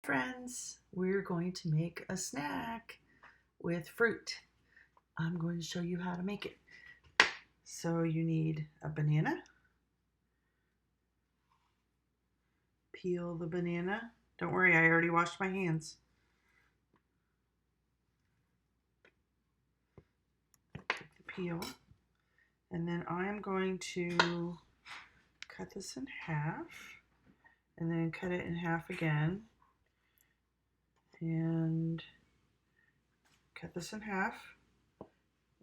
Friends, we're going to make a snack with fruit. I'm going to show you how to make it. So you need a banana. Peel the banana. Don't worry, I already washed my hands. Take the peel. And then I'm going to cut this in half and then cut it in half again. And cut this in half,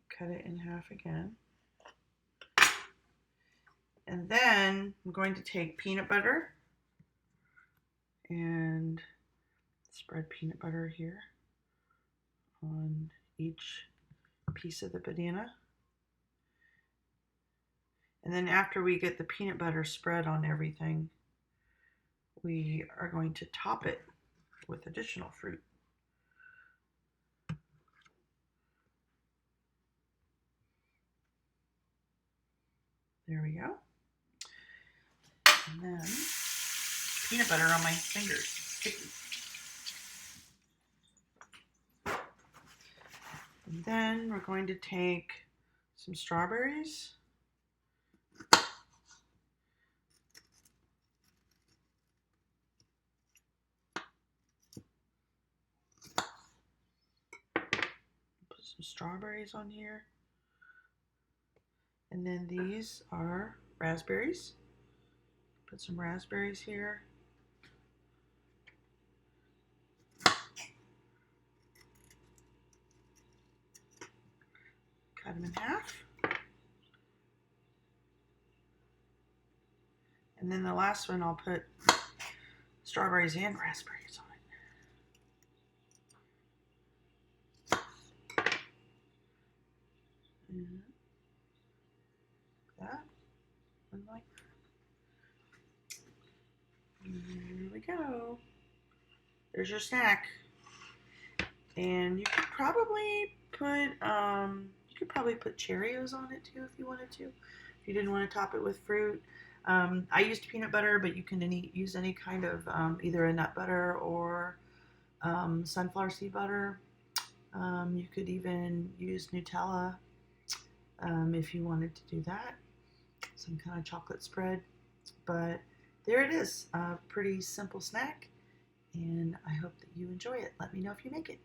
cut it in half again. And then I'm going to take peanut butter and spread peanut butter here on each piece of the banana. And then after we get the peanut butter spread on everything, we are going to top it with additional fruit. There we go. And then peanut butter on my fingers, sticky. And then we're going to take some strawberries. Put some strawberries on here. And then these are raspberries. Put some raspberries here. Cut them in half. And then the last one, I'll put strawberries and raspberries on it. And that, and like that. There we go. There's your snack. And you could probably put Cheerios on it too if you wanted to. If you didn't want to top it with fruit. I used peanut butter, but you can use any kind of either a nut butter or sunflower seed butter. You could even use Nutella if you wanted to do that. Some kind of chocolate spread. But there it is, a pretty simple snack, and I hope that you enjoy it. Let me know if you make it.